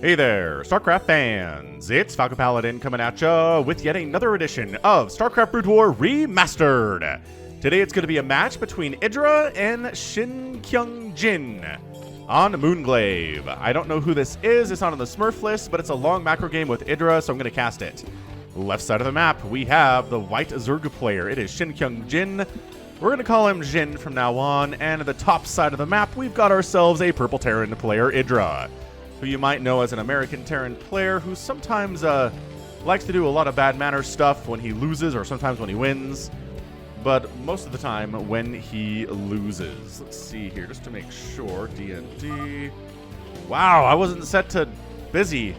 Hey there, StarCraft fans! It's Falcon Paladin coming at ya with yet another edition of StarCraft Brood War Remastered! Today it's going to be a match between IdrA and ShinKyungJin on Moonglaive. I don't know who this is, it's not on the Smurf list, but it's a long macro game with IdrA, so I'm going to cast it. Left side of the map, we have the white Zerg player. It is ShinKyungJin. We're going to call him Jin from now on, and at the top side of the map, we've got ourselves a purple Terran player, IdrA, who you might know as an American Terran player who sometimes likes to do a lot of bad manners stuff when he loses or sometimes when he wins, but most of the time when he loses. Let's see here, just to make sure. D&D. Wow, I wasn't set to busy.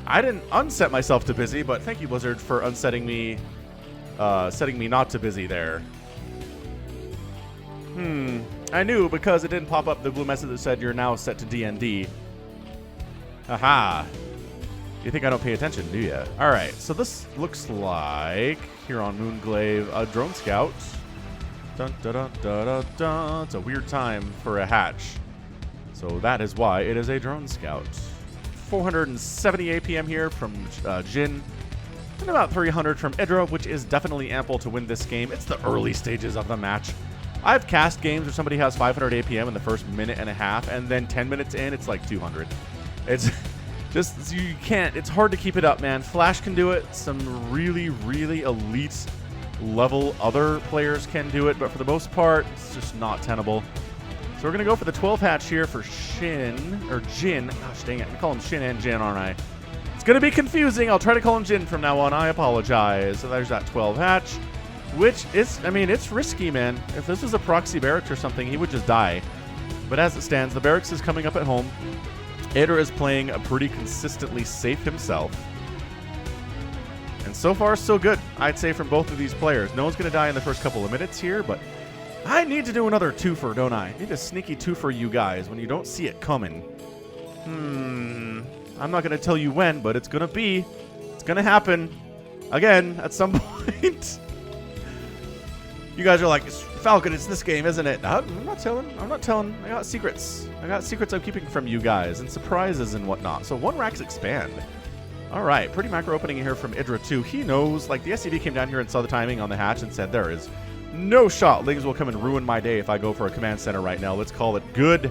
I didn't unset myself to busy, but thank you, Blizzard, for unsetting me, setting me not to busy there. I knew because it didn't pop up the blue message that said you're now set to D&D. Aha. You think I don't pay attention, do you? Alright, so this looks like, here on Moonglaive, a drone scout. Dun, dun, dun, dun, dun, dun. It's a weird time for a hatch. So that is why it is a drone scout. 470 APM here from Jin. And about 300 from IdrA, which is definitely ample to win this game. It's the early stages of the match. I've cast games where somebody has 500 APM in the first minute and a half, and then 10 minutes in, it's like 200. It's just, you can't, it's hard to keep it up, man. Flash can do it. Some really, really elite level other players can do it, but for the most part, it's just not tenable. So we're going to go for the 12 hatch here for Jin. Gosh dang it, I call him Shin and Jin, aren't I? It's going to be confusing. I'll try to call him Jin from now on. I apologize. So there's that 12 hatch, which is, I mean, it's risky, man. If this was a proxy barracks or something, he would just die. But as it stands, the barracks is coming up at home. IdrA is playing pretty consistently safe himself. And so far, so good, I'd say, from both of these players. No one's going to die in the first couple of minutes here, but I need to do another twofer, don't I? I need a sneaky twofer, you guys, when you don't see it coming. I'm not going to tell you when, but it's going to be. It's going to happen. Again, at some point. You guys are like, Falcon, it's this game, isn't it? I'm not telling. I'm not telling. I got secrets. I got secrets I'm keeping from you guys and surprises and whatnot. So one racks expand. All right, pretty macro opening here from IdrA too. He knows, like the SCV came down here and saw the timing on the hatch and said, there is no shot Lings will come and ruin my day if I go for a command center right now. Let's call it good.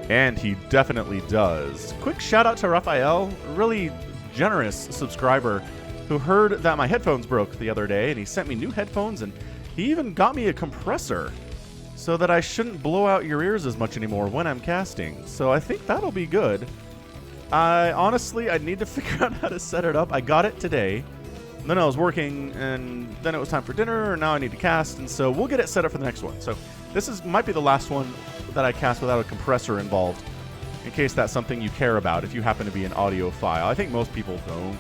And he definitely does. Quick shout out to Raphael, really generous subscriber who heard that my headphones broke the other day and he sent me new headphones and he even got me a compressor so that I shouldn't blow out your ears as much anymore when I'm casting. So I think that'll be good. Honestly, I need to figure out how to set it up. I got it today. Then I was working, and then it was time for dinner, and now I need to cast, and so we'll get it set up for the next one. So this might be the last one that I cast without a compressor involved, in case that's something you care about if you happen to be an audiophile. I think most people don't,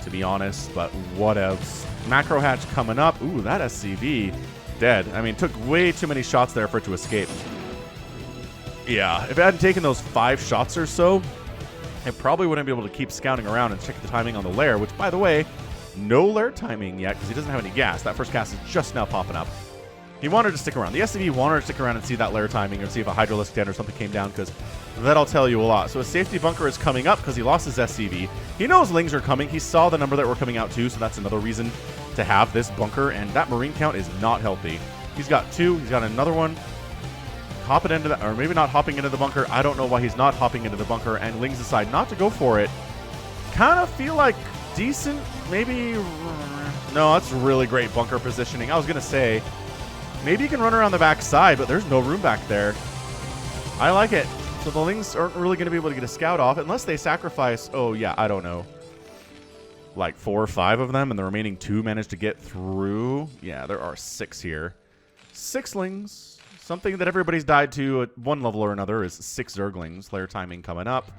to be honest, but what else? Macro hatch coming up. Ooh, that SCV dead. I mean, took way too many shots there for it to escape. Yeah, if I hadn't taken those 5 shots or so, I probably wouldn't be able to keep scouting around and check the timing on the lair, which, by the way, no lair timing yet because he doesn't have any gas. That first cast is just now popping up. He wanted to stick around. The SCV wanted to stick around and see that lair timing or see if a Hydralisk den or something came down because that'll tell you a lot. So a safety bunker is coming up because he lost his SCV. He knows Lings are coming. He saw the number that were coming out too, so that's another reason to have this bunker, and that Marine count is not healthy. He's got 2. He's got another one. Hopping into that, or maybe not hopping into the bunker. I don't know why he's not hopping into the bunker, and Lings decide not to go for it. Kind of feel like decent, maybe. No, that's really great bunker positioning. I was going to say, maybe you can run around the back side, but there's no room back there. I like it. So the Lings aren't really going to be able to get a scout off unless they sacrifice, oh yeah, I don't know, like 4 or 5 of them, and the remaining 2 manage to get through. Yeah, there are 6 here. 6 Lings. Something that everybody's died to at one level or another is 6 Zerglings. Lair timing coming up.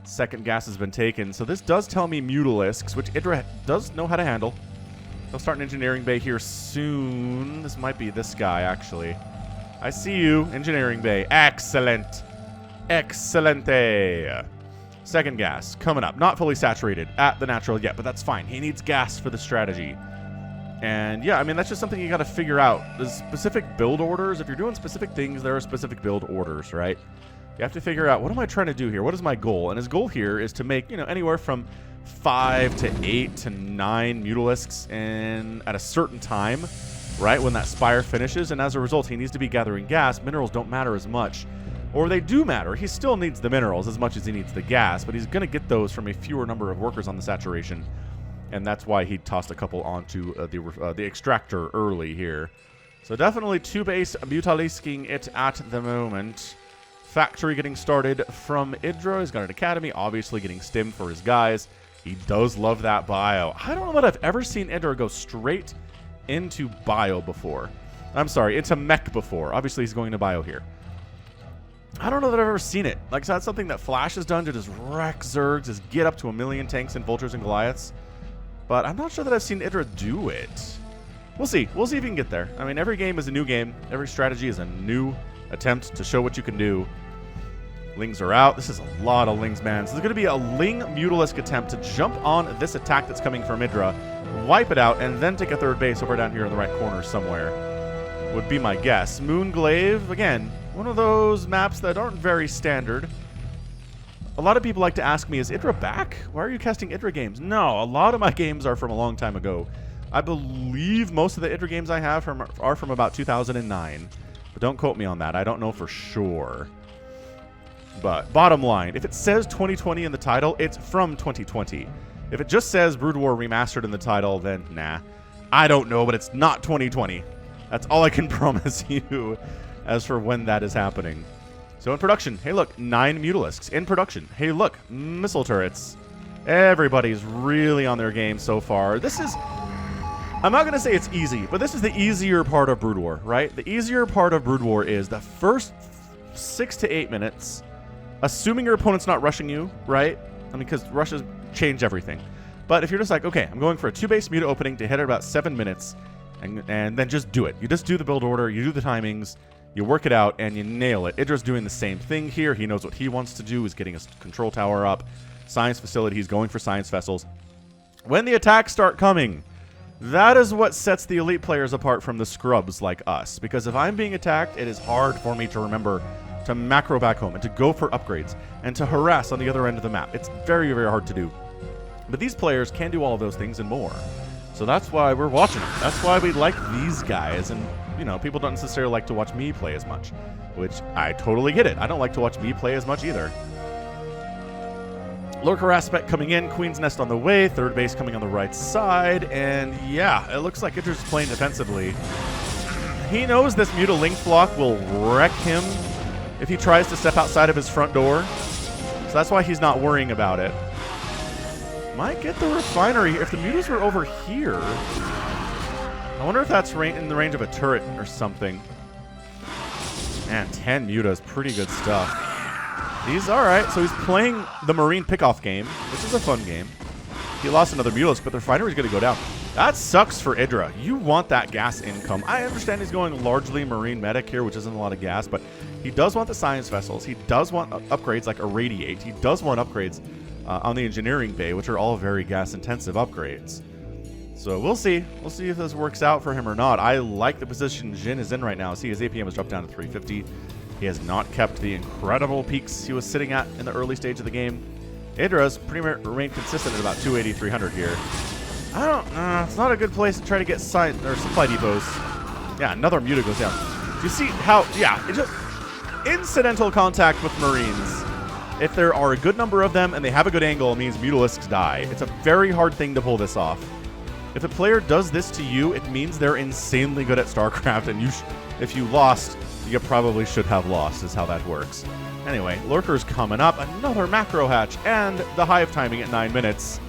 Second gas has been taken. So this does tell me Mutalisks, which IdrA does know how to handle. They'll start an engineering bay here soon. This might be this guy, actually. I see you. Engineering bay. Excellent. Excelente. Second gas coming up. Not fully saturated at the natural yet, but that's fine. He needs gas for the strategy. And yeah, I mean, that's just something you got to figure out. There's specific build orders. If you're doing specific things, there are specific build orders, right? You have to figure out, what am I trying to do here? What is my goal? And his goal here is to make, anywhere from 5 to 8 to 9 Mutalisks at a certain time, right, when that spire finishes. And as a result, he needs to be gathering gas. Minerals don't matter as much. Or they do matter. He still needs the minerals as much as he needs the gas, but he's going to get those from a fewer number of workers on the saturation. And that's why he tossed a couple onto the extractor early here. So definitely 2-base Mutalisking it at the moment. Factory getting started from IdrA. He's got an academy, obviously getting stim for his guys. He does love that bio. I don't know that I've ever seen IdrA go straight into bio before. I'm sorry, into mech before. Obviously, he's going to bio here. I don't know that I've ever seen it. Like, so that's something that Flash has done to just wreck Zergs, just get up to 1 million tanks and vultures and Goliaths. But I'm not sure that I've seen IdrA do it. We'll see. We'll see if he can get there. I mean, every game is a new game. Every strategy is a new attempt to show what you can do. Lings are out. This is a lot of Lings, man. So there's going to be a Ling Mutalisk attempt to jump on this attack that's coming from IdrA, wipe it out, and then take a third base over down here in the right corner somewhere, would be my guess. Moon Glaive, again, one of those maps that aren't very standard. A lot of people like to ask me, is IdrA back? Why are you casting IdrA games? No, a lot of my games are from a long time ago. I believe most of the IdrA games I have are from about 2009. But don't quote me on that. I don't know for sure. But bottom line, if it says 2020 in the title, it's from 2020. If it just says Brood War Remastered in the title, then nah. I don't know, but it's not 2020. That's all I can promise you as for when that is happening. So in production, hey look, 9 Mutalisks. In production, hey look, missile turrets. Everybody's really on their game so far. This is, I'm not going to say it's easy, but this is the easier part of Brood War, right? The easier part of Brood War is the first 6 to 8 minutes, assuming your opponent's not rushing you, right? I mean, because rushes change everything. But if you're just like, okay, I'm going for a 2-base Muta opening to hit at about 7 minutes, and then just do it. You just do the build order, you do the timings, you work it out, and you nail it. IdrA's doing the same thing here. He knows what he wants to do. He's getting a control tower up, science facility. He's going for science vessels. When the attacks start coming, that is what sets the elite players apart from the scrubs like us. Because if I'm being attacked, it is hard for me to remember to macro back home and to go for upgrades and to harass on the other end of the map. It's very, very hard to do. But these players can do all of those things and more. So that's why we're watching them. That's why we like these guys. And, people don't necessarily like to watch me play as much, which I totally get it. I don't like to watch me play as much either. Lurker aspect coming in, Queen's Nest on the way, third base coming on the right side, and yeah, it looks like IdrA's playing defensively. He knows this Muta Link block will wreck him if he tries to step outside of his front door, so that's why he's not worrying about it. Might get the refinery. If the Mutas were over here, I wonder if that's in the range of a turret or something. Man, 10 Mutas, pretty good stuff. He's alright, so he's playing the Marine pickoff game, which is a fun game. He lost another Mutalisk, but the refinery's going to go down. That sucks for IdrA. You want that gas income. I understand he's going largely Marine medic here, which isn't a lot of gas, but he does want the science vessels. He does want upgrades like Irradiate. He does want upgrades on the engineering bay, which are all very gas-intensive upgrades. So we'll see. We'll see if this works out for him or not. I like the position Jin is in right now. See, his APM has dropped down to 350. He has not kept the incredible peaks he was sitting at in the early stage of the game. IdrA's pretty much remained consistent at about 280, 300 here. I don't know. It's not a good place to try to get supply depots. Yeah, another Muta goes down. Do you see how, yeah, it just incidental contact with Marines. If there are a good number of them and they have a good angle, it means Mutalisks die. It's a very hard thing to pull this off. If a player does this to you, it means they're insanely good at StarCraft, and if you lost, you probably should have lost, is how that works. Anyway, Lurker's coming up, another macro hatch, and the hive timing at 9 minutes.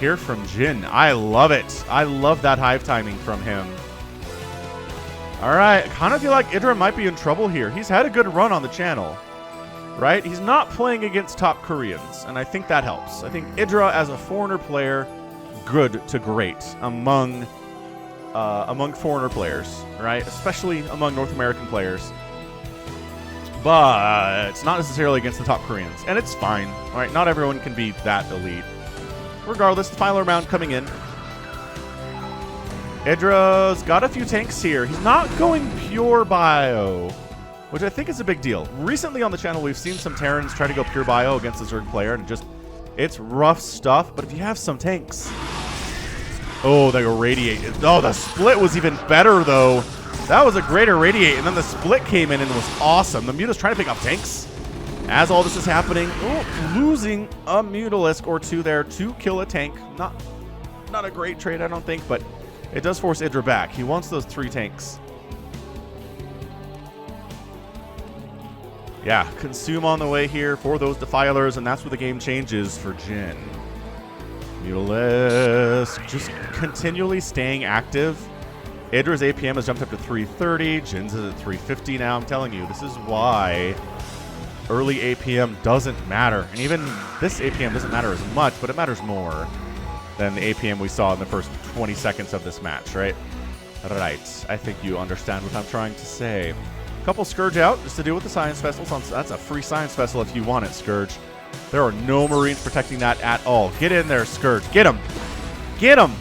Here from Jin. I love it. I love that hive timing from him. Alright, I kind of feel like IdrA might be in trouble here. He's had a good run on the channel, right? He's not playing against top Koreans, and I think that helps. I think IdrA, as a foreigner player, good to great among foreigner players, right? Especially among North American players. But it's not necessarily against the top Koreans, and it's fine. All right, not everyone can be that elite. Regardless, the final round coming in. IdrA's got a few tanks here. He's not going pure bio. which I think is a big deal. Recently on the channel, we've seen some Terrans try to go pure bio against a Zerg player, and it's rough stuff, but if you have some tanks... Oh, they irradiate. Oh, the split was even better, though. That was a great irradiate, and then the split came in and was awesome. The Muta's trying to pick up tanks. As all this is happening, losing a Mutalisk or two there to kill a tank. Not a great trade, I don't think, but it does force IdrA back. He wants those 3 tanks. Yeah, consume on the way here for those Defilers, and that's where the game changes for Jin. Mutalisk just continually staying active. IdrA's APM has jumped up to 330. Jin's is at 350 now. I'm telling you, this is why early APM doesn't matter. And even this APM doesn't matter as much, but it matters more than the APM we saw in the first 20 seconds of this match, right? Right. I think you understand what I'm trying to say. Couple Scourge out just to deal with the Science Vessels. That's a free Science Vessel if you want it, Scourge. There are no Marines protecting that at all. Get in there, Scourge. Get him. Get him.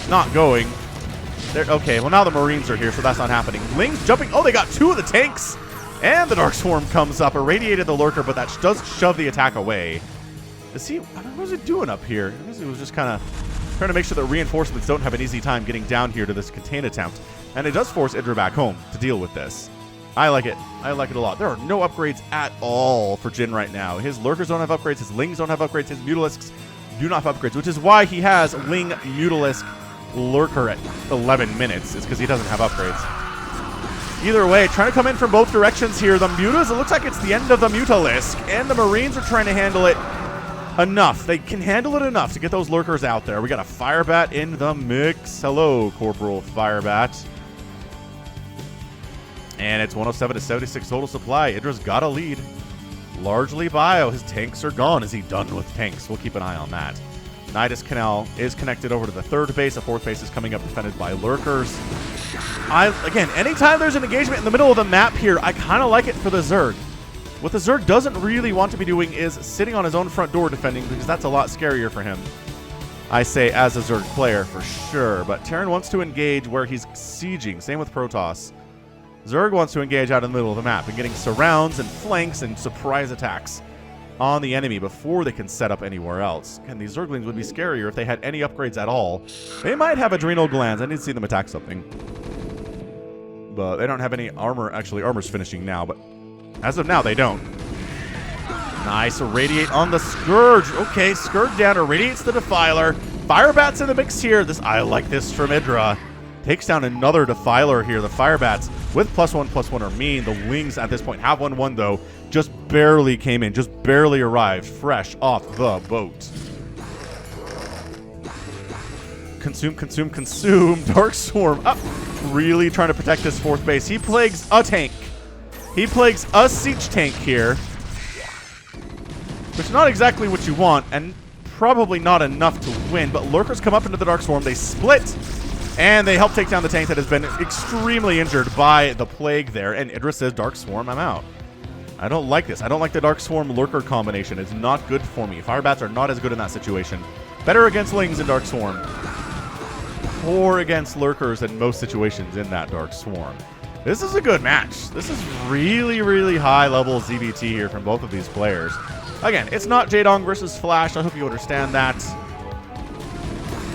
Not going. Okay, well now the Marines are here, so that's not happening. Lings jumping. Oh, they got 2 of the tanks. And the Dark Swarm comes up, irradiated the Lurker, but that does shove the attack away. Is he, what was it doing up here? I guess he was just kind of trying to make sure that reinforcements don't have an easy time getting down here to this contain attempt. And it does force IdrA back home to deal with this. I like it. I like it a lot. There are no upgrades at all for Jin right now. His Lurkers don't have upgrades. His Lings don't have upgrades. His Mutalisks do not have upgrades, which is why he has Ling Mutalisk Lurker at 11 minutes. It's because he doesn't have upgrades. Either way, trying to come in from both directions here. The Mutas, it looks like it's the end of the Mutalisk, and the Marines are trying to handle it enough. They can handle it enough to get those Lurkers out there. We got a Firebat in the mix. Hello, Corporal Firebat. And it's 107 to 76 total supply. IdrA's got a lead. Largely bio. His tanks are gone. Is he done with tanks? We'll keep an eye on that. Nidus Canal is connected over to the 3rd base. The 4th base is coming up defended by Lurkers. Again, anytime there's an engagement in the middle of the map here, I kind of like it for the Zerg. What the Zerg doesn't really want to be doing is sitting on his own front door defending, because that's a lot scarier for him. I say as a Zerg player for sure, but Terran wants to engage where he's sieging. Same with Protoss. Zerg wants to engage out in the middle of the map and getting surrounds and flanks and surprise attacks on the enemy before they can set up anywhere else. And these Zerglings would be scarier if they had any upgrades at all. They might have adrenal glands. I need to see them attack something. But they don't have any armor. Actually, armor's finishing now, but as of now, they don't. Nice. Irradiate on the Scourge. Okay, Scourge down. Irradiates the Defiler. Firebat's in the mix here. I like this from IdrA. Takes down another Defiler here. The Firebats with +1/+1 are mean. The Lings at this point have 1/1 though. Just barely came in. Just barely arrived fresh off the boat. Consume, consume, consume. Dark Swarm up. Really trying to protect this 4th base. He plagues a tank. He plagues a siege tank here. Which is not exactly what you want, and probably not enough to win. But Lurkers come up into the Dark Swarm. They split. And they help take down the tank that has been extremely injured by the plague there. And IdrA says, Dark Swarm, I'm out. I don't like this. I don't like the Dark Swarm Lurker combination. It's not good for me. Firebats are not as good in that situation. Better against Lings and Dark Swarm. Poor against Lurkers in most situations in that Dark Swarm. This is a good match. This is really, really high level ZVT here from both of these players. Again, it's not Jaedong versus Flash. I hope you understand that.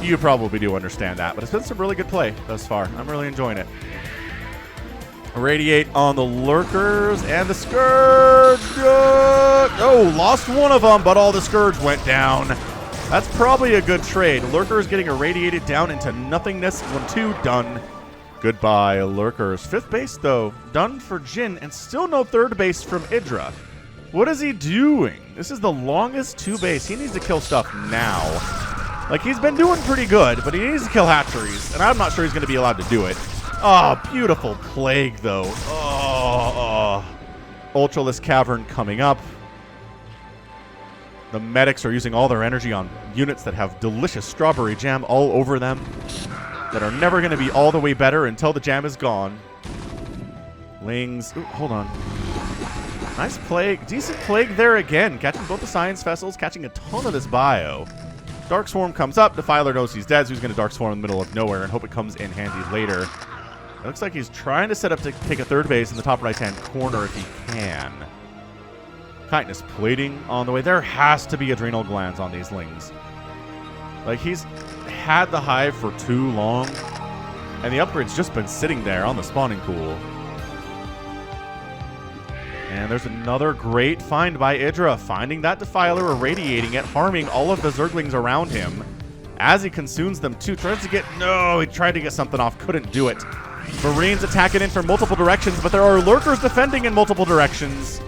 You probably do understand that, but it's been some really good play thus far. I'm really enjoying it. Irradiate on the Lurkers and the Scourge. Oh, lost one of them, but all the Scourge went down. That's probably a good trade. Lurkers getting irradiated down into nothingness. 1-2, done. Goodbye, Lurkers. 5th base, though, done for Jin, and still no 3rd base from IdrA. What is he doing? This is the longest 2 base. He needs to kill stuff now. Like, he's been doing pretty good, but he needs to kill hatcheries, and I'm not sure he's going to be allowed to do it. Oh, beautiful plague, though. Oh. Ultralisk Cavern coming up. The medics are using all their energy on units that have delicious strawberry jam all over them, that are never going to be all the way better until the jam is gone. Lings. Ooh, hold on. Nice plague. Decent plague there again. Catching both the Science Vessels, catching a ton of this bio. Dark Swarm comes up. Defiler knows he's dead, so he's going to Dark Swarm in the middle of nowhere and hope it comes in handy later. It looks like he's trying to set up to take a third base in the top right-hand corner if he can. Chitinous plating on the way. There has to be adrenal glands on these lings. Like, he's had the hive for too long, and the upgrade's just been sitting there on the spawning pool. And there's another great find by IdrA, finding that Defiler, irradiating it, harming all of the Zerglings around him as he consumes them too. Tries to get, no, he tried to get something off, couldn't do it. Marines attacking in from multiple directions, but there are lurkers defending in multiple directions.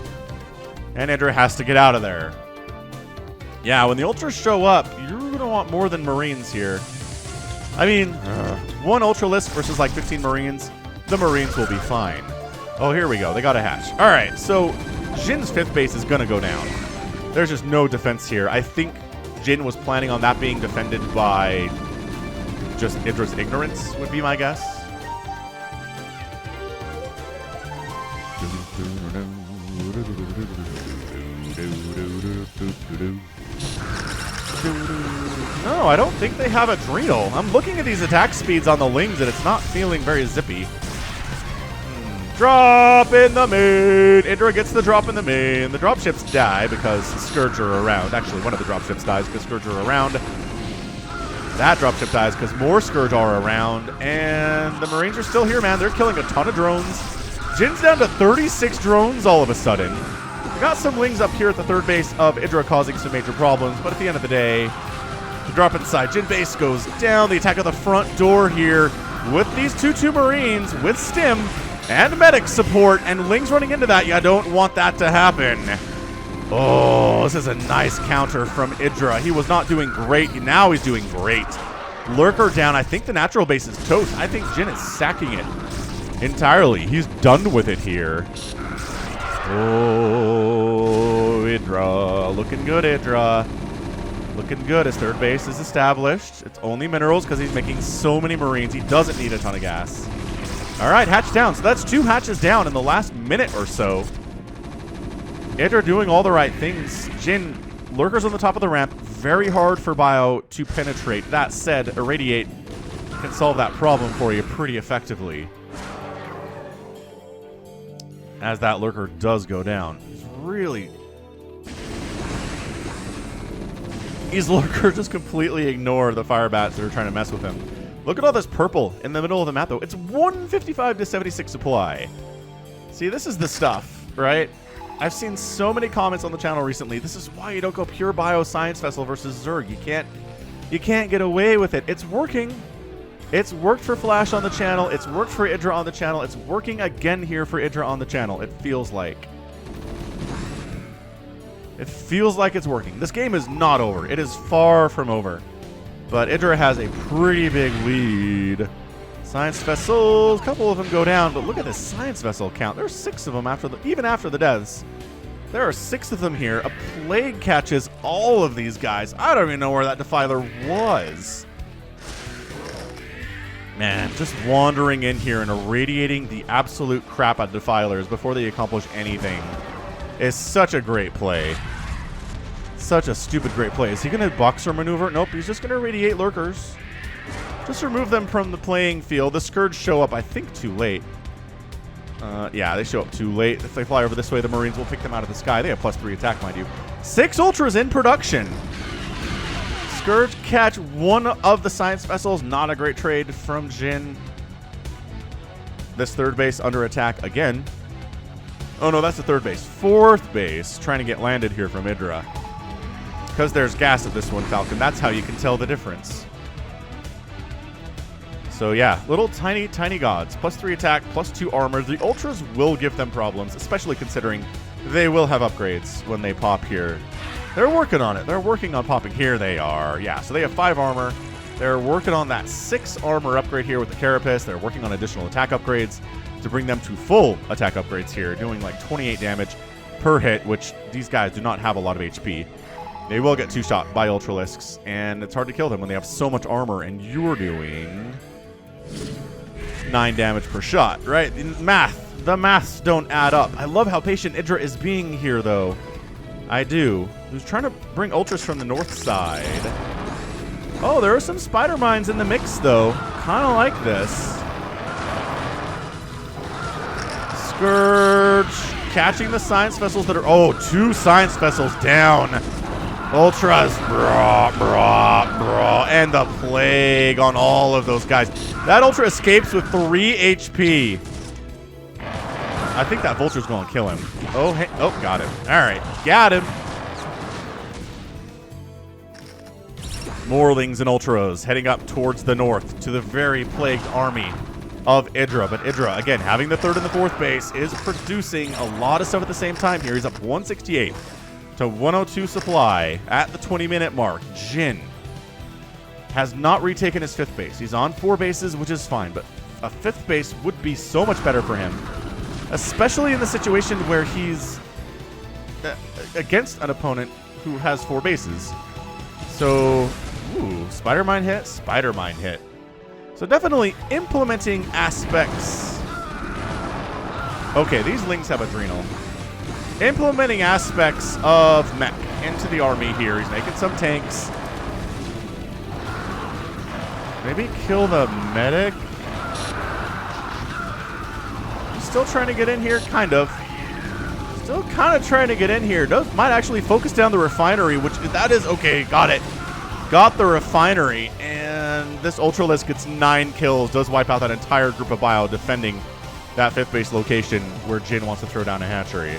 And IdrA has to get out of there. Yeah, when the Ultras show up, you're going to want more than Marines here. I mean, one Ultralisk versus like 15 Marines, the Marines will be fine. Oh, here we go. They got a hatch. All right, so Jin's 5th base is going to go down. There's just no defense here. I think Jin was planning on that being defended by just IdrA's ignorance, would be my guess. No, I don't think they have Adrenal. I'm looking at these attack speeds on the Lings, and it's not feeling very zippy. Drop in the main. IdrA gets the drop in the main. The dropships die because Scourge are around. Actually, one of the dropships dies because Scourge are around. That dropship dies because more Scourge are around. And the Marines are still here, man. They're killing a ton of drones. Jin's down to 36 drones all of a sudden. We got some Lings up here at the third base of IdrA causing some major problems, but at the end of the day, the drop inside Jin base goes down. The attack of the front door here with these 2-2 Marines with Stim and medic support, and Lings running into that. You don't want that to happen. Oh, this is a nice counter from IdrA. He was not doing great. Now he's doing great. Lurker down. I think the natural base is toast. I think Jin is sacking it entirely. He's done with it here. Oh, IdrA. Looking good, IdrA. Looking good. His third base is established. It's only minerals because he's making so many Marines. He doesn't need a ton of gas. All right, hatch down. So that's 2 hatches down in the last minute or so. IdrA doing all the right things. Jin, lurkers on the top of the ramp. Very hard for Bio to penetrate. That said, Irradiate can solve that problem for you pretty effectively. As that lurker does go down. These lurkers just completely ignore the fire bats that are trying to mess with him. Look at all this purple in the middle of the map, though. It's 155 to 76 supply. See, this is the stuff, right? I've seen so many comments on the channel recently. This is why you don't go pure bio Science Vessel versus Zerg. You can't get away with it. It's working. It's worked for Flash on the channel. It's worked for IdrA on the channel. It's working again here for IdrA on the channel. It feels like. It feels like it's working. This game is not over. It is far from over. But IdrA has a pretty big lead. Science Vessels, a couple of them go down, but look at this Science Vessel count. There's 6 of them even after the deaths. There are 6 of them here. A plague catches all of these guys. I don't even know where that Defiler was. Man, just wandering in here and irradiating the absolute crap out of Defilers before they accomplish anything is such a great play. Such a stupid great play. Is he going to boxer maneuver? Nope, he's just going to irradiate lurkers. Just remove them from the playing field. The Scourge show up, I think, too late. Yeah, they show up too late. If they fly over this way, the Marines will pick them out of the sky. They have +3 attack, mind you. 6 Ultras in production. Scourge catch one of the Science Vessels. Not a great trade from Jin. This third base under attack again. Oh, no, that's the third base. Fourth base trying to get landed here from IdrA. Because there's gas at this one, Falcon. That's how you can tell the difference. So, yeah, little tiny gods. +3 attack, +2 armor. The Ultras will give them problems, especially considering they will have upgrades when they pop here. They're working on it. They're working on popping. Here they are. Yeah, so they have 5 armor. They're working on that 6 armor upgrade here with the Carapace. They're working on additional attack upgrades to bring them to full attack upgrades here, doing like 28 damage per hit, which these guys do not have a lot of HP. They will get 2-shot by Ultralisks, and it's hard to kill them when they have so much armor, and you're doing 9 damage per shot, right? The maths don't add up. I love how patient IdrA is being here, though. I do. Who's trying to bring Ultras from the north side. Oh, there are some spider mines in the mix, though. Kind of like this. Scourge catching the science vessels that are... Oh, 2 science vessels down. Ultras, and the plague on all of those guys. That Ultra escapes with 3 HP. I think that Vulture's going to kill him. Oh, hey, oh, got him. All right, got him. Morlings and Ultras heading up towards the north to the very plagued army of IdrA. But IdrA, again, having the 3rd and the 4th base, is producing a lot of stuff at the same time here. He's up 168 to 102 supply at the 20-minute mark. Jin has not retaken his 5th base. He's on 4 bases, which is fine, but a 5th base would be so much better for him, especially in the situation where he's against an opponent who has 4 bases. So, ooh, Spider Mine hit, Spider Mine hit. So definitely implementing aspects. Okay, these Lings have Adrenal. Implementing aspects of mech into the army here. He's making some tanks. Maybe kill the medic. Still trying to get in here, kind of. Still kind of trying to get in here. Might actually focus down the refinery, which that is okay. Got it. Got the refinery, and this Ultralisk gets 9 kills. Does wipe out that entire group of bio defending that 5th base location where Jin wants to throw down a hatchery.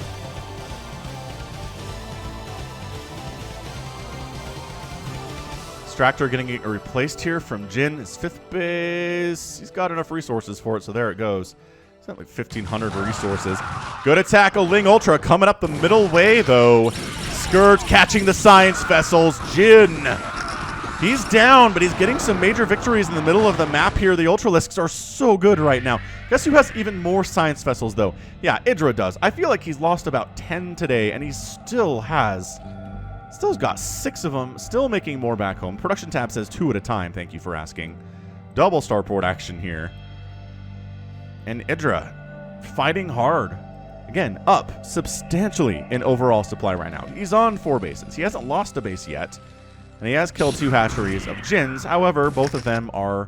Extractor getting replaced here from Jin. His 5th base. He's got enough resources for it, so there it goes. He's got like 1,500 resources. Good attack, a Ling Ultra coming up the middle way, though. Scourge catching the science vessels. Jin. He's down, but he's getting some major victories in the middle of the map here. The Ultralisks are so good right now. Guess who has even more science vessels, though? Yeah, IdrA does. I feel like he's lost about 10 today, and he still has... Still's got 6 of them, still making more back home. Production tab says 2 at a time, thank you for asking. Double starport action here. And IdrA fighting hard. Again, up substantially in overall supply right now. He's on 4 bases. He hasn't lost a base yet. And he has killed 2 hatcheries of Jin's. However, both of them are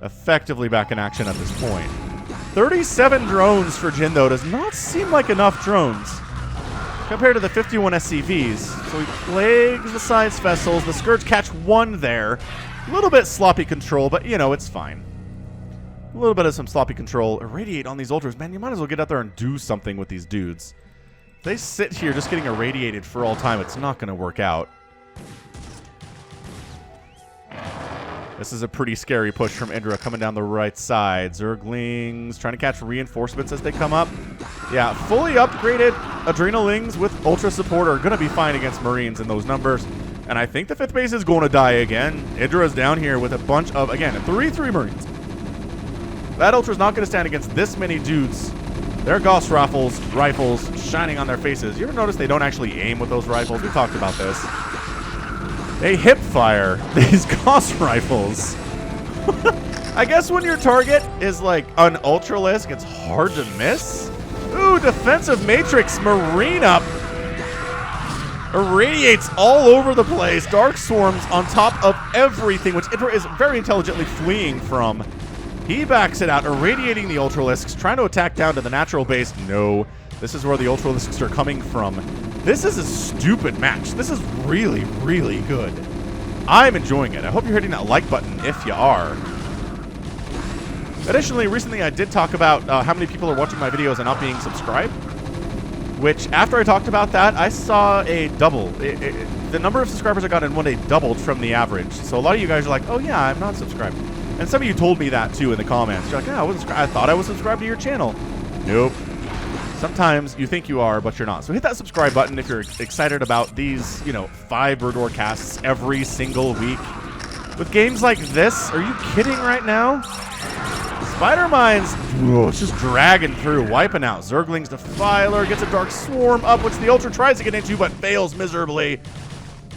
effectively back in action at this point. 37 drones for Jin, though, does not seem like enough drones compared to the 51 SCVs. So he plagues the science vessels. The Scourge catch 1 there. A little bit sloppy control, but, you know, it's fine. A little bit of some sloppy control. Irradiate on these Ultras. Man, you might as well get out there and do something with these dudes. If they sit here just getting irradiated for all time, it's not going to work out. This is a pretty scary push from IdrA coming down the right side. Zerglings trying to catch reinforcements as they come up. Yeah, fully upgraded Adrenalings with Ultra support are going to be fine against Marines in those numbers. And I think the 5th base is going to die again. IdrA's down here with a bunch of, again, 3 Marines. That Ultra's not going to stand against this many dudes. Their Gauss rifles shining on their faces. You ever notice they don't actually aim with those rifles? We talked about this. They hip fire these Gauss rifles. I guess when your target is like an Ultralisk, it's hard to miss. Ooh, defensive matrix, Marine up. Irradiates all over the place. Dark Swarms on top of everything, which IdrA is very intelligently fleeing from. He backs it out, irradiating the Ultralisks, trying to attack down to the natural base. No, this is where the Ultralisks are coming from. This is a stupid match. This is really, really good. I'm enjoying it. I hope you're hitting that like button if you are. Additionally, recently I did talk about how many people are watching my videos and not being subscribed. Which, after I talked about that, I saw a double. The number of subscribers I got in one day doubled from the average. So a lot of you guys are like, oh yeah, I'm not subscribed. And some of you told me that too in the comments. You're like, yeah, I thought I was subscribed to your channel. Nope. Sometimes you think you are, but you're not. So hit that subscribe button if you're excited about these, 5 Burdor casts every single week. With games like this, are you kidding right now? Spider Mines, it's just dragging through, wiping out. Zerglings Defiler gets a Dark Swarm up, which the Ultra tries to get into, but fails miserably.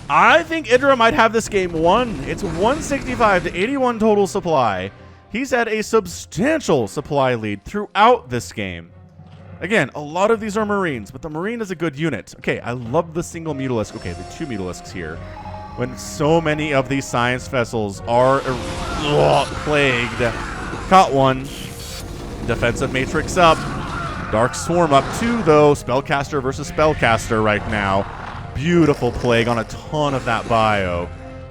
I think IdrA might have this game won. It's 165 to 81 total supply. He's had a substantial supply lead throughout this game. Again, a lot of these are Marines, but the Marine is a good unit. Okay, I love the single Mutalisk. Okay, the 2 Mutalisks here. When so many of these science vessels are plagued. Caught one. Defensive matrix up. Dark Swarm up 2, though. Spellcaster versus Spellcaster right now. Beautiful Plague on a ton of that bio.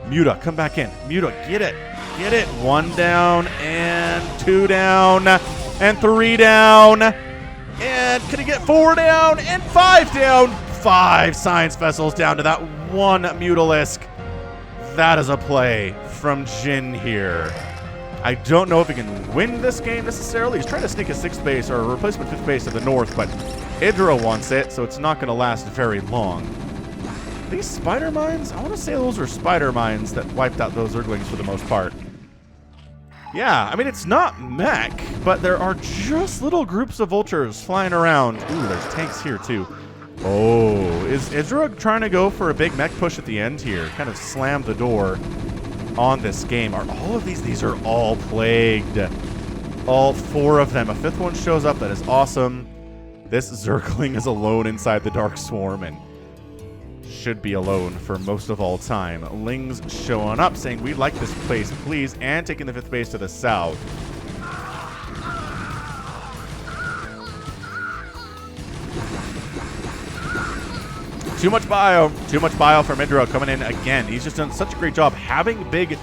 Muta, come back in. Muta, get it. Get it. 1 down, and 2 down, and 3 down. And can he get 4 down, and 5 down? 5 Science Vessels down to that 1 Mutalisk. That is a play from Jin here. I don't know if he can win this game necessarily. He's trying to sneak a 6th base or a replacement 5th base to the north, but IdrA wants it, so it's not going to last very long. These spider mines? I want to say those are spider mines that wiped out those Zerglings for the most part. Yeah, I mean, it's not mech, but there are just little groups of vultures flying around. Ooh, there's tanks here too. Oh, is IdrA trying to go for a big mech push at the end here? Kind of slam the door on this game. Are all of these are all plagued. All 4 of them. A 5th one shows up. That is awesome. This Zergling is alone inside the Dark Swarm and should be alone for most of all time. Ling's showing up saying, we'd like this place, please, and taking the 5th base to the south. Too much bio. Too much bio from IdrA coming in again. He's just done such a great job having big,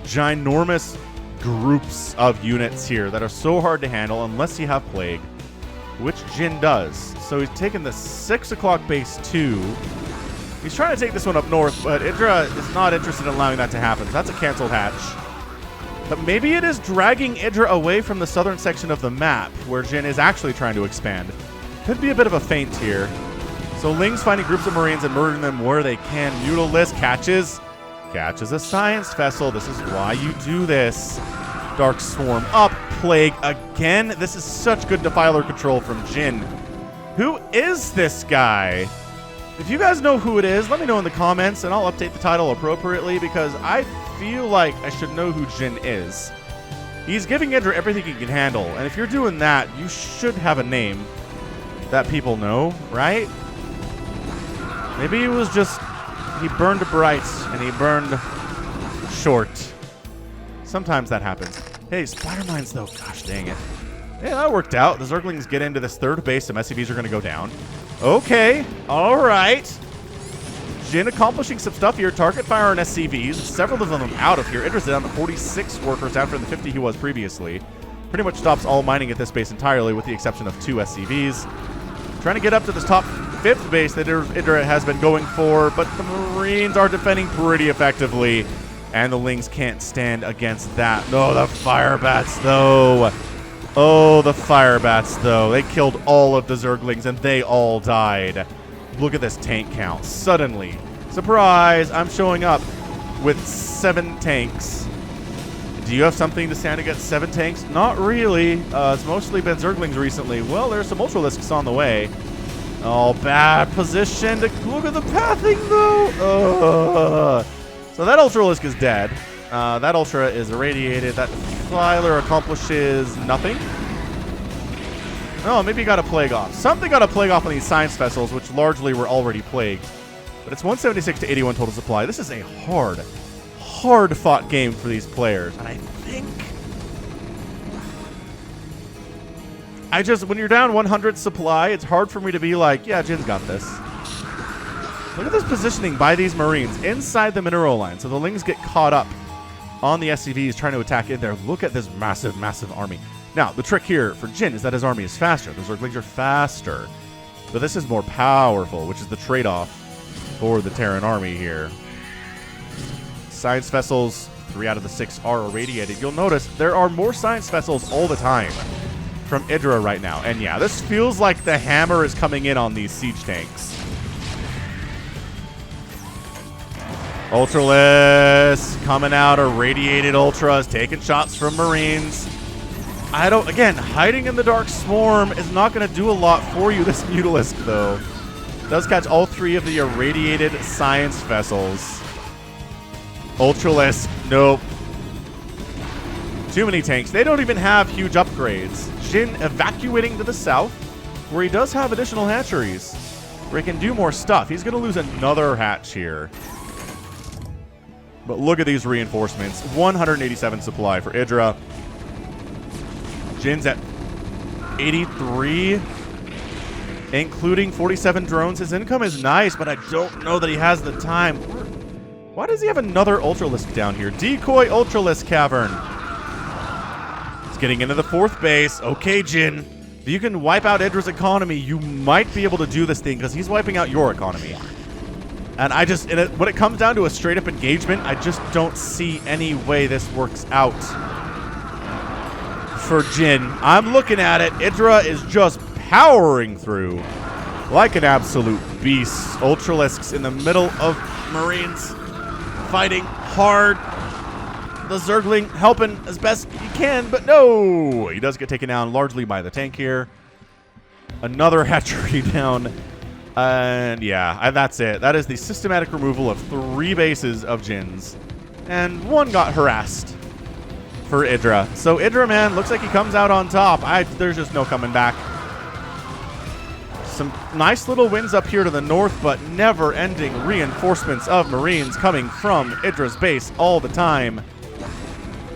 ginormous groups of units here that are so hard to handle unless you have Plague, which Jin does. So he's taking the 6 o'clock base 2. He's trying to take this one up north, but IdrA is not interested in allowing that to happen. That's a canceled hatch. But maybe it is dragging IdrA away from the southern section of the map where Jin is actually trying to expand. Could be a bit of a feint here. So Ling's finding groups of Marines and murdering them where they can. Mutalisk catches a Science Vessel. This is why you do this. Dark Swarm up. Plague again. This is such good Defiler control from Jin. Who is this guy? If you guys know who it is, let me know in the comments, and I'll update the title appropriately, because I feel like I should know who Jin is. He's giving IdrA everything he can handle, and if you're doing that, you should have a name that people know, right? Maybe it was just he burned bright and he burned short. Sometimes that happens. Hey, spider mines though. Gosh dang it. Yeah, that worked out. The Zerglings get into this 3rd base. Some SCVs are going to go down. Okay. All right. Jin accomplishing some stuff here. Target fire on SCVs. Several of them out of here. Interested down to 46 workers down from the 50 he was previously. Pretty much stops all mining at this base entirely with the exception of 2 SCVs. Trying to get up to this top 5th base that IdrA has been going for, but the Marines are defending pretty effectively, and the Lings can't stand against that. No, the Fire Bats, though. Oh, the Fire Bats, though. They killed all of the Zerglings, and they all died. Look at this tank count. Suddenly, surprise, I'm showing up with 7 tanks. Do you have something to stand against 7 tanks? Not really. It's mostly been Zerglings recently. Well, there's some Ultralisks on the way. Oh, bad position. Look at the pathing, though. So that Ultralisk is dead. That Ultra is irradiated. That Filer accomplishes nothing. Oh, maybe he got a Plague off. Something got a Plague off on these Science Vessels, which largely were already plagued. But it's 176 to 81 total supply. This is a hard-fought game for these players. And I think... when you're down 100 supply, it's hard for me to be like, yeah, Jin's got this. Look at this positioning by these Marines inside the mineral line. So the Lings get caught up on the SCVs trying to attack in there. Look at this massive, massive army. Now, the trick here for Jin is that his army is faster. The Zerglings are faster. But this is more powerful, which is the trade-off for the Terran army here. Science Vessels, 3 out of the 6 are irradiated. You'll notice there are more Science Vessels all the time from IdrA right now. And yeah, this feels like the hammer is coming in on these siege tanks. Ultralisk coming out, irradiated Ultras, taking shots from Marines. Again, hiding in the Dark Swarm is not going to do a lot for you. This Mutalisk, though, does catch all 3 of the irradiated Science Vessels. Ultralisk, nope. Too many tanks. They don't even have huge upgrades. Jin evacuating to the south, where he does have additional hatcheries, where he can do more stuff. He's going to lose another hatch here. But look at these reinforcements. 187 supply for IdrA. Jin's at 83, including 47 drones. His income is nice, but I don't know that he has the time. Why does he have another Ultralisk down here? Decoy Ultralisk Cavern. He's getting into the 4th base. Okay, Jin. If you can wipe out IdrA's economy, you might be able to do this thing, because he's wiping out your economy. And I just, when it comes down to a straight-up engagement, I just don't see any way this works out for Jin. I'm looking at it. IdrA is just powering through like an absolute beast. Ultralisks in the middle of Marines, fighting hard. The Zergling helping as best he can, but no! He does get taken down largely by the tank here. Another hatchery down. And yeah, that's it. That is the systematic removal of 3 bases of Jin's. And 1 got harassed for IdrA. So IdrA, man, looks like he comes out on top. There's just no coming back. Some nice little wins up here to the north, but never-ending reinforcements of Marines coming from IdrA's base all the time.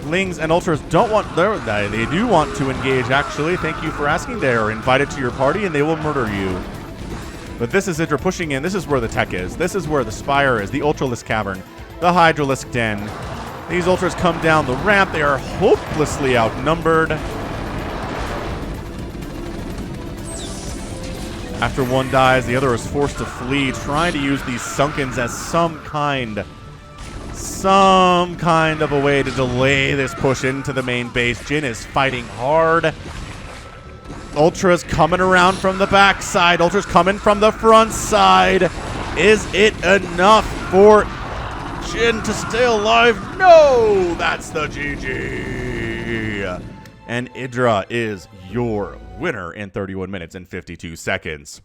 Lings and Ultras don't want, they do want to engage, actually. Thank you for asking. They are invited to your party, and they will murder you. But this is IdrA pushing in. This is where the tech is. This is where the Spire is, the Ultralisk Cavern, the Hydralisk Den. These Ultras come down the ramp. They are hopelessly outnumbered. After 1 dies, the other is forced to flee, trying to use these Sunkens as some kind of a way to delay this push into the main base. Jin is fighting hard. Ultra's coming around from the backside. Ultra's coming from the front side. Is it enough for Jin to stay alive? No! That's the GG. And IdrA is your winner in 31 minutes and 52 seconds.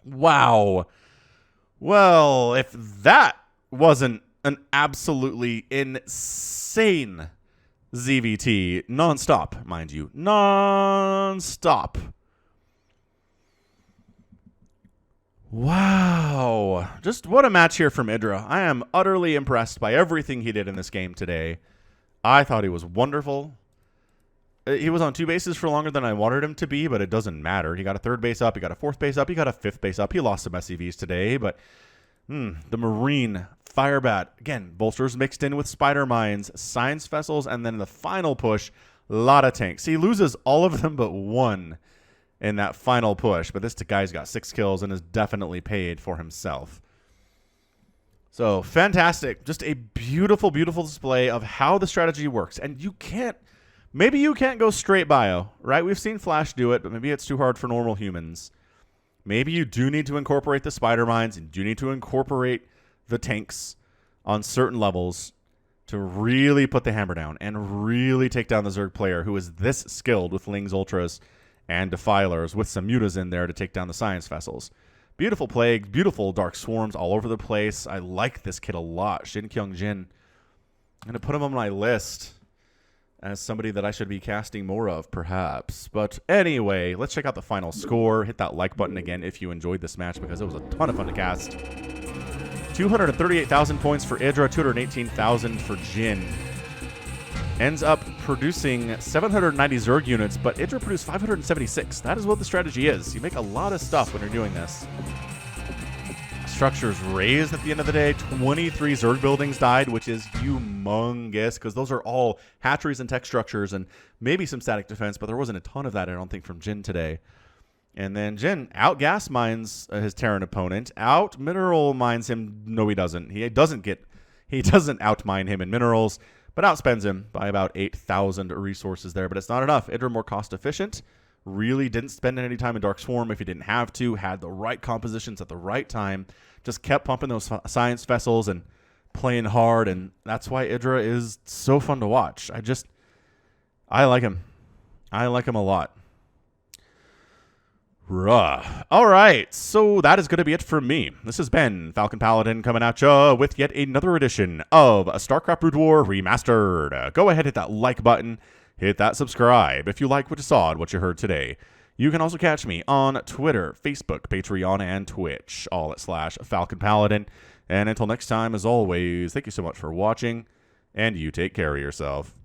Wow. Well, if that wasn't an absolutely insane ZVT, non-stop, mind you, non-stop. Wow. Just what a match here from IdrA. I am utterly impressed by everything he did in this game today. I thought he was wonderful. He was on 2 bases for longer than I wanted him to be, but it doesn't matter. He got a 3rd base up, he got a 4th base up, he got a 5th base up. He lost some SCVs today, but the Marine Firebat, again, bolsters mixed in with spider mines, science vessels, and then the final push, a lot of tanks. He loses all of them but 1 in that final push, but this guy's got 6 kills and is definitely paid for himself. So, fantastic. Just a beautiful, beautiful display of how the strategy works. And you can't, maybe you can't go straight bio, right? We've seen Flash do it, but maybe it's too hard for normal humans. Maybe you do need to incorporate the spider mines and do need to incorporate the tanks on certain levels to really put the hammer down and really take down the Zerg player who is this skilled with Lings, Ultras, and Defilers with some mutas in there to take down the science vessels. Beautiful plague, beautiful dark swarms all over the place. I like this kid a lot. ShinKyungJin. I'm going to put him on my list as somebody that I should be casting more of, perhaps. But anyway, let's check out the final score. Hit that like button again if you enjoyed this match, because it was a ton of fun to cast. 238,000 points for IdrA, 218,000 for Jin. Ends up producing 790 Zerg units, but IdrA produced 576. That is what the strategy is. You make a lot of stuff when you're doing this. Structures raised at the end of the day. 23 Zerg buildings died, which is humongous, because those are all hatcheries and tech structures and maybe some static defense, but there wasn't a ton of that, I don't think, from Jin today. And then Jin out-gas mines his Terran opponent. Out-mineral mines him. No, he doesn't. He doesn't out-mine him in minerals, but outspends him by about 8,000 resources there. But it's not enough. IdrA more cost-efficient. Really didn't spend any time in Dark Swarm if he didn't have to. Had the right compositions at the right time. Just kept pumping those science vessels and playing hard. And that's why IdrA is so fun to watch. I like him. I like him a lot. All right, so that is going to be it for me. This has been Falcon Paladin coming at you with yet another edition of StarCraft Brood War Remastered. Go ahead, hit that like button, hit that subscribe if you like what you saw and what you heard today. You can also catch me on Twitter, Facebook, Patreon, and Twitch, all at /Falcon Paladin. And until next time, as always, thank you so much for watching, and you take care of yourself.